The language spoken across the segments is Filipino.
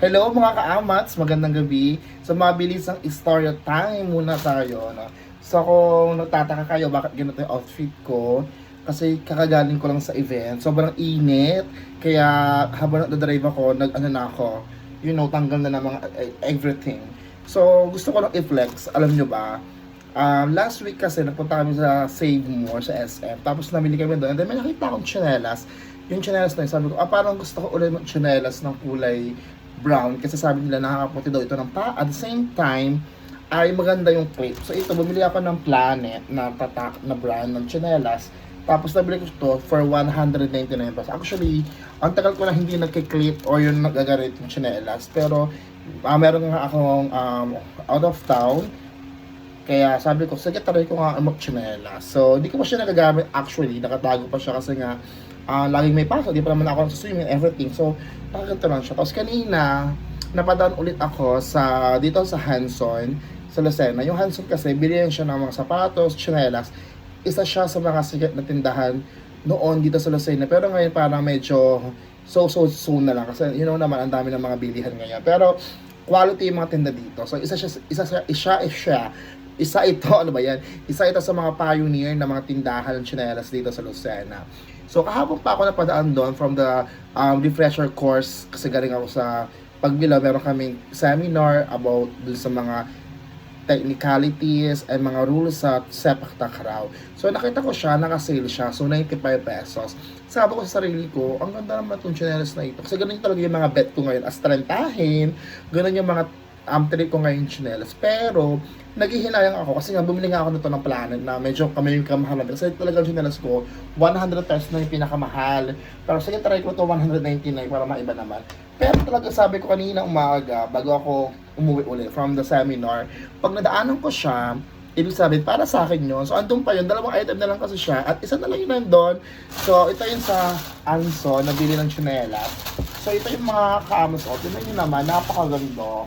Hello mga kaamats, magandang gabi. So mabilis ang story time muna tayo. No? So kung nagtataka kayo bakit ganito yung outfit ko, kasi kakagaling ko lang sa event. Sobrang init, kaya habang nagdadrive ako, tanggal na ng mga everything. So gusto ko lang i-flex, alam nyo ba? Last week kasi nagpunta kami sa Save More sa SM. Tapos nabili kami doon. And then may nakita akong tsinelas. Yung tsinelas na yun, sabi ko, parang gusto ko ulit mag tsinelas ng kulay brown. Kasi sabi nila nakakaputi daw ito ng pa. At the same time, ay maganda yung clip. So ito, bumili ako ng Planet na tatak na brand ng tsinelas. Tapos nabili ko ito for 199 pesos. Actually, ang tagal ko na hindi nagki-clip or yung nagagarit yung tsinelas. Pero meron nga akong out of town. Kaya sabi ko, sige try ko nga mag-chinelas. So, di ko pa siya nagagamit actually. Nakatago pa siya kasi nga laging may pasok. Di pa naman ako nagsuswimming and everything. So, nakaganto lang siya. Tapos kanina, napadaan ulit ako dito sa Hanson, sa Lucena. Yung Hanson kasi, bilihan siya ng mga sapatos, chinelas. Isa siya sa mga sikat na tindahan noon dito sa Lucena. Pero ngayon parang medyo soon na lang. Kasi naman, ang dami ng mga bilihan ngayon. Pero, quality yung mga tinda dito. So, isa ito sa mga pioneer na mga tindahan ng tsinelas dito sa Lucena. So kahapon pa ako napadaan doon from the refresher course kasi galing ako sa Pagbila. Meron kaming seminar about dun sa mga technicalities and mga rules sa sepak takraw. So nakita ko siya, naka-sale siya. So 95 pesos. Sabi ko sa sarili ko, ang ganda naman itong tsinelas na ito. Kasi ganun talaga yung mga bet ko ngayon. As talentahin, ganun yung mga trip ko ngayon tsinelas. Pero naghihinayang ako kasi nga bumili nga ako nito ng Planet na medyo kami yung kamahalan. Kasi talagang tsinelas ko, 100 pesos na yung pinakamahal. Pero sige, try ko to 199 para maiba naman. Pero talaga sabi ko kanina umaga, bago ako umuwi ulit from the seminar, pag nadaanan ko siya, ibig sabihin para sa akin yun. So andun pa yun, dalawang item na lang kasi siya at isa na lang yun nandun. So ito yun sa Anso, nabili ng tsinelas. So ito yung mga kaamos ko, tingnan nyo naman, napakaganda.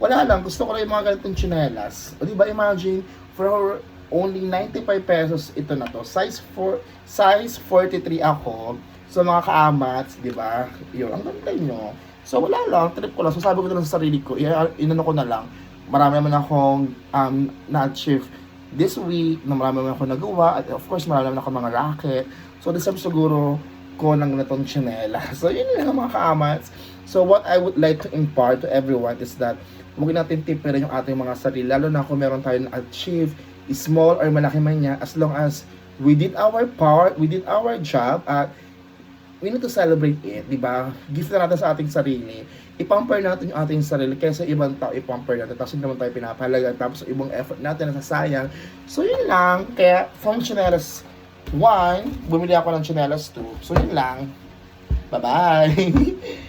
Wala lang, gusto ko lang yung mga ganitong tsinelas. O diba, imagine, for only 95 pesos ito na to. Size 43 ako. So mga kaamats, diba? Yun, ang ganda nyo. So wala lang, trip ko lang. So sabi ko na lang sa sarili ko, inano ko na lang. Marami naman akong na-achieve this week, na marami naman akong nagawa. At of course, marami naman akong mga racket. So deserve siguro ko ng ganitong tsinelas. So yun lang mga kaamats. So what I would like to impart to everyone is that huwag natin tipirin yung ating mga sarili, lalo na kung meron tayong achieve, small or malaki man niya, as long as we did our part, we did our job, at we need to celebrate it, di ba? Gift na natin sa ating sarili. I-pamper natin yung ating sarili kaysa ibang tao i-pamper natin. Tapos hindi naman tayo pinapahalaga. Tapos ibang effort natin nasasayang. So yun lang. Kaya from tsinelas 1, bumili ako ng tsinelas 2. So yun lang. Bye-bye!